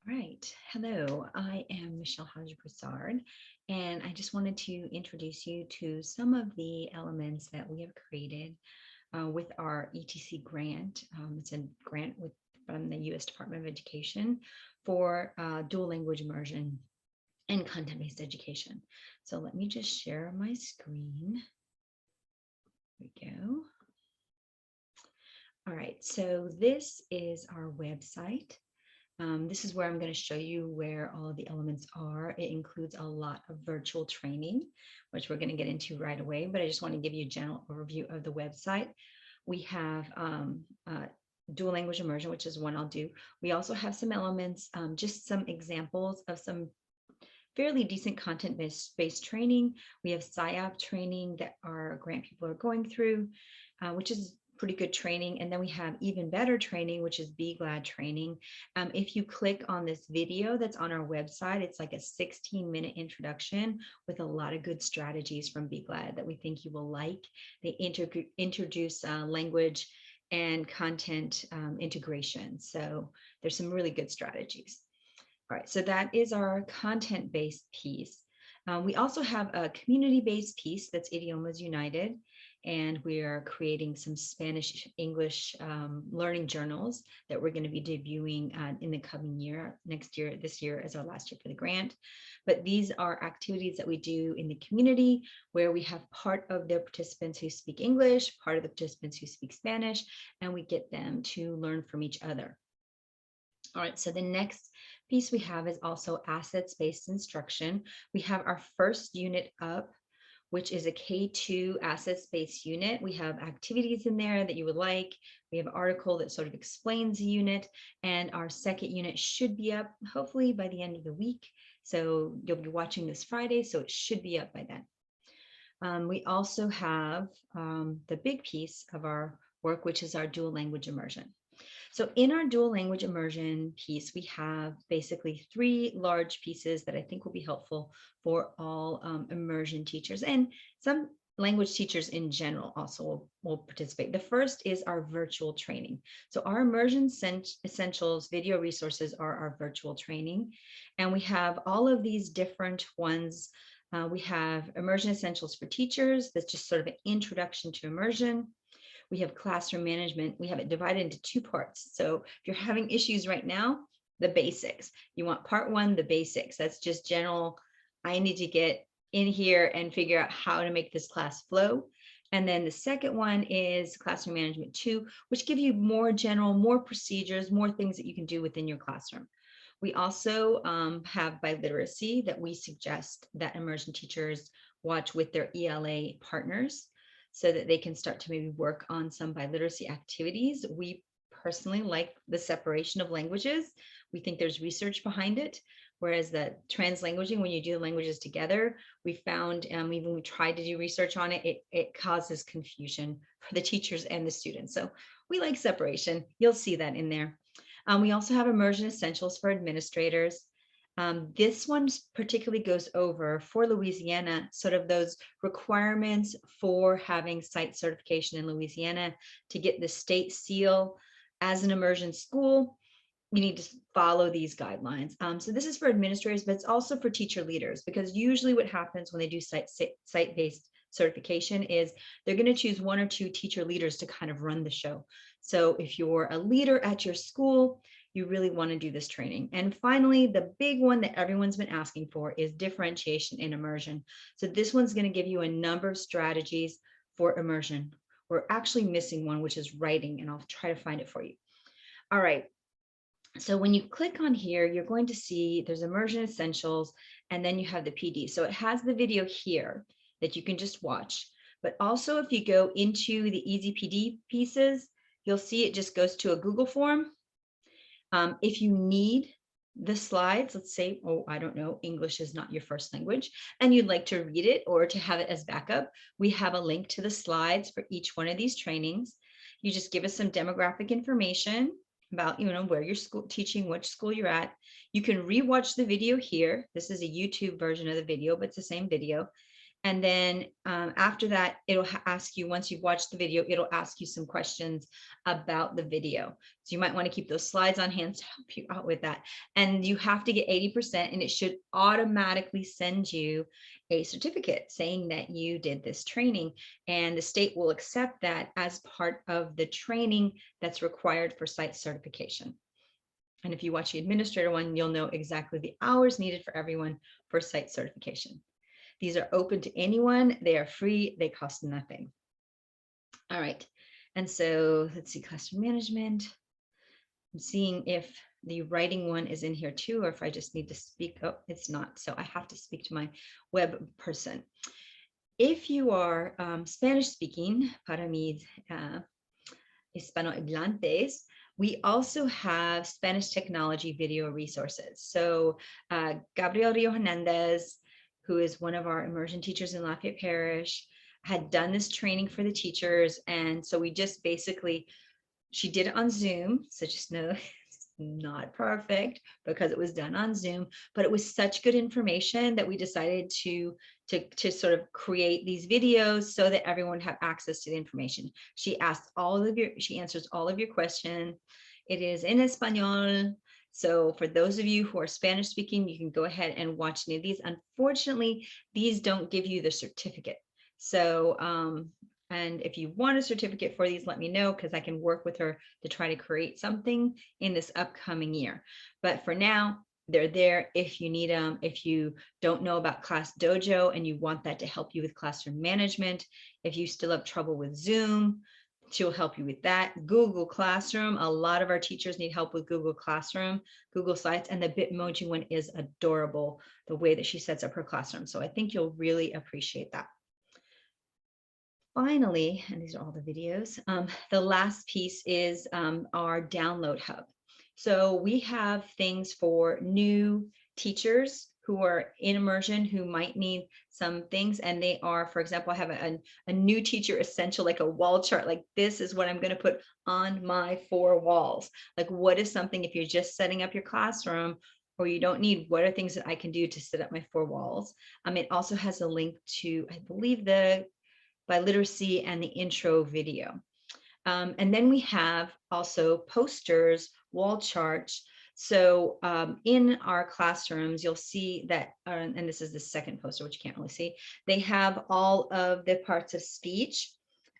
All right. Hello, I am Michelle Haj-Broussard, and I just wanted to introduce you to some of the elements that we have created with our ETC grant. It's a grant from the U.S. Department of Education for dual language immersion and content-based education. So let me just share my screen. There we go. All right, so this is our website. This is where I'm going to show you where all of the elements are. It includes a lot of virtual training, which we're going to get into right away, but I just want to give you a general overview of the website. We have dual language immersion, which is one I'll do. We also have some elements, just some examples of some fairly decent content-based training. We have PSYOP training that our grant people are going through, which is pretty good training. And then we have even better training, which is Be Glad training. If you click on this video that's on our website, it's like a 16-minute introduction with a lot of good strategies from Be Glad that we think you will like. They introduce language and content integration. So there's some really good strategies. All right, so that is our content-based piece. We also have a community-based piece that's Idiomas United, and we are creating some Spanish English learning journals that we're going to be debuting in the coming year, next year. This year is our last year for the grant. But these are activities that we do in the community where we have part of the participants who speak English, part of the participants who speak Spanish, and we get them to learn from each other. All right, so the next piece we have is also assets-based instruction. We have our first unit up, which is a K2 assets-based unit. We have activities in there that you would like. We have an article that sort of explains the unit, and our second unit should be up hopefully by the end of the week. So you'll be watching this Friday, so it should be up by then. We also have the big piece of our work, which is our dual language immersion. So in our dual language immersion piece, we have basically three large pieces that I think will be helpful for all immersion teachers and some language teachers in general also will participate. The first is our virtual training. So our Immersion Essentials video resources are our virtual training. And we have all of these different ones. We have Immersion Essentials for Teachers. That's just sort of an introduction to immersion. We have classroom management. We have it divided into two parts. So if you're having issues right now, the basics. You want part one, the basics. That's just general. I need to get in here and figure out how to make this class flow. And then the second one is classroom management 2, which give you more general, more procedures, more things that you can do within your classroom. We also have biliteracy that we suggest that immersion teachers watch with their ELA partners, so that they can start to maybe work on some biliteracy activities. We personally like the separation of languages. We think there's research behind it, whereas the translanguaging, when you do the languages together, we found, even when we tried to do research on it, it causes confusion for the teachers and the students. So we like separation. You'll see that in there. We also have Immersion Essentials for administrators. This one particularly goes over for Louisiana, sort of those requirements for having site certification in Louisiana to get the state seal as an immersion school. You need to follow these guidelines. So this is for administrators, but it's also for teacher leaders, because usually what happens when they do site-based certification is they're going to choose one or two teacher leaders to kind of run the show. So if you're a leader at your school, you really want to do this training. And finally, the big one that everyone's been asking for is differentiation in immersion. So this one's going to give you a number of strategies for immersion. We're actually missing one, which is writing, and I'll try to find it for you. All right. So when you click on here, you're going to see there's Immersion Essentials, and then you have the PD. So it has the video here that you can just watch. But also if you go into the Easy PD pieces, you'll see it just goes to a Google form. If you need the slides, let's say, oh, I don't know, English is not your first language, and you'd like to read it or to have it as backup, we have a link to the slides for each one of these trainings. You just give us some demographic information about, where you're teaching, which school you're at. You can rewatch the video here. This is a YouTube version of the video, but it's the same video. And then after that, it'll ask you, once you've watched the video, it'll ask you some questions about the video. So you might want to keep those slides on hand to help you out with that. And you have to get 80%, and it should automatically send you a certificate saying that you did this training. And the state will accept that as part of the training that's required for site certification. And if you watch the administrator one, you'll know exactly the hours needed for everyone for site certification. These are open to anyone. They are free. They cost nothing. All right. And so let's see, classroom management. I'm seeing if the writing one is in here too, or if I just need to speak. Oh, it's not. So I have to speak to my web person. If you are Spanish speaking, para mis hispanohablantes, we also have Spanish technology video resources. So Gabriel Rio Hernandez, who is one of our immersion teachers in Lafayette Parish, had done this training for the teachers. And so we just basically, she did it on Zoom. So just know it's not perfect because it was done on Zoom, but it was such good information that we decided to sort of create these videos so that everyone have access to the information. She answers all of your questions. It is in Espanol. So for those of you who are Spanish speaking, you can go ahead and watch any of these. Unfortunately, these don't give you the certificate. So, and if you want a certificate for these, let me know, because I can work with her to try to create something in this upcoming year. But for now, they're there if you need them. If you don't know about Class Dojo and you want that to help you with classroom management, if you still have trouble with Zoom, she'll help you with that. Google Classroom, a lot of our teachers need help with Google Classroom, Google Slides, and the Bitmoji one is adorable, the way that she sets up her classroom. So I think you'll really appreciate that. Finally, and these are all the videos, the last piece is our download hub. So we have things for new teachers who are in immersion who might need some things, and they are, for example, I have a new teacher essential, like a wall chart, like this is what I'm going to put on my 4 walls. Like, what is something, if you're just setting up your classroom or you don't need, what are things that I can do to set up my 4 walls? It also has a link to, I believe, the biliteracy and the intro video. And then we have also posters, wall charts. So in our classrooms, you'll see that, and this is the second poster, which you can't really see, they have all of the parts of speech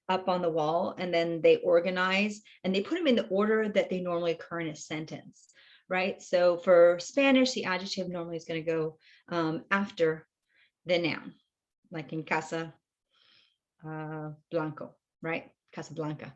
up on the wall, and then they organize and they put them in the order that they normally occur in a sentence, right? So for Spanish, the adjective normally is going to go after the noun, like in casa blanco, right? Casablanca,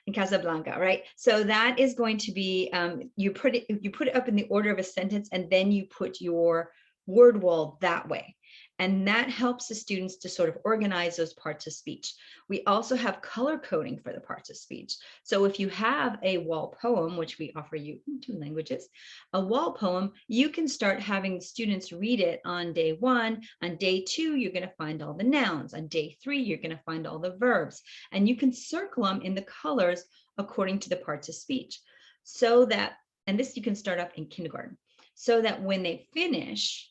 in Casablanca, right? So that is going to be, you put it up in the order of a sentence, and then you put your word wall that way. And that helps the students to sort of organize those parts of speech. We also have color coding for the parts of speech. So if you have a wall poem, which we offer you in 2 languages, a wall poem, you can start having students read it on day 1. On day 2, you're going to find all the nouns. On day 3, you're going to find all the verbs. And you can circle them in the colors according to the parts of speech. So that, and this you can start up in kindergarten, so that when they finish,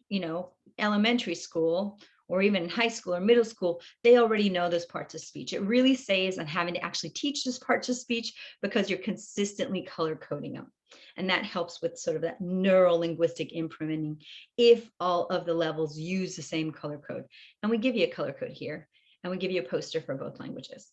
elementary school, or even high school or middle school, they already know those parts of speech. It really saves on having to actually teach those parts of speech because you're consistently color coding them. And that helps with sort of that neuro-linguistic imprinting if all of the levels use the same color code. And we give you a color code here, and we give you a poster for both languages.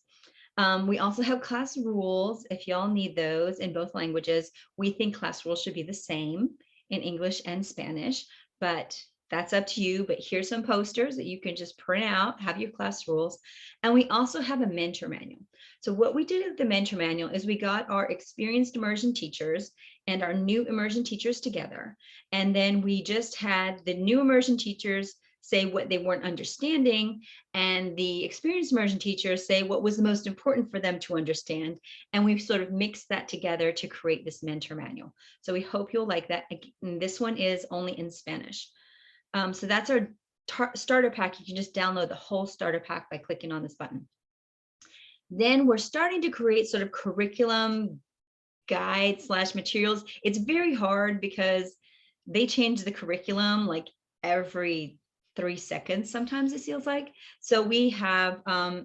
We also have class rules if y'all need those in both languages. We think class rules should be the same in English and Spanish, but that's up to you. But here's some posters that you can just print out, have your class rules. And we also have a mentor manual. So what we did with the mentor manual is we got our experienced immersion teachers and our new immersion teachers together. And then we just had the new immersion teachers say what they weren't understanding, and the experienced immersion teachers say what was the most important for them to understand. And we've sort of mixed that together to create this mentor manual. So we hope you'll like that. And this one is only in Spanish. So that's our starter pack. You can just download the whole starter pack by clicking on this button. Then we're starting to create sort of curriculum guide / materials. It's very hard because they change the curriculum like every 3 seconds, sometimes it feels like. So we have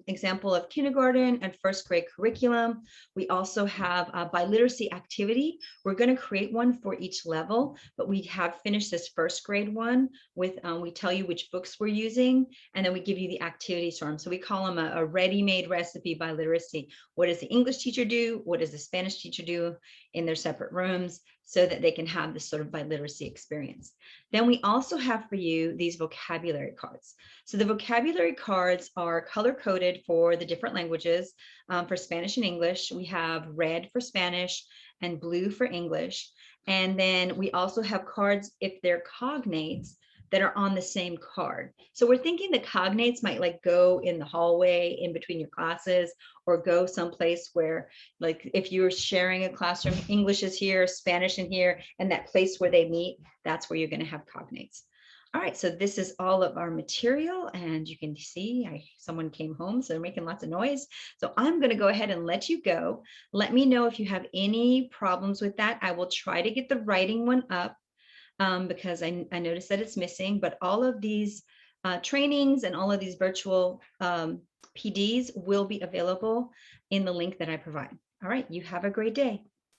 example of kindergarten and first grade curriculum. We also have a biliteracy activity. We're going to create one for each level, but we have finished this first grade one with, we tell you which books we're using, and then we give you the activities for them. So we call them a ready-made recipe biliteracy. What does the English teacher do? What does the Spanish teacher do in their separate rooms, so that they can have this sort of biliteracy experience. Then we also have for you these vocabulary cards. So the vocabulary cards are color-coded for the different languages. For Spanish and English, we have red for Spanish and blue for English. And then we also have cards, if they're cognates, that are on the same card. So we're thinking the cognates might like go in the hallway in between your classes, or go someplace where, like if you're sharing a classroom, English is here, Spanish in here, and that place where they meet, that's where you're going to have cognates. All right, so this is all of our material, and you can see someone came home, so they're making lots of noise. So I'm going to go ahead and let you go. Let me know if you have any problems with that. I will try to get the writing one up because I noticed that it's missing, but all of these trainings and all of these virtual PDs will be available in the link that I provide. All right, you have a great day.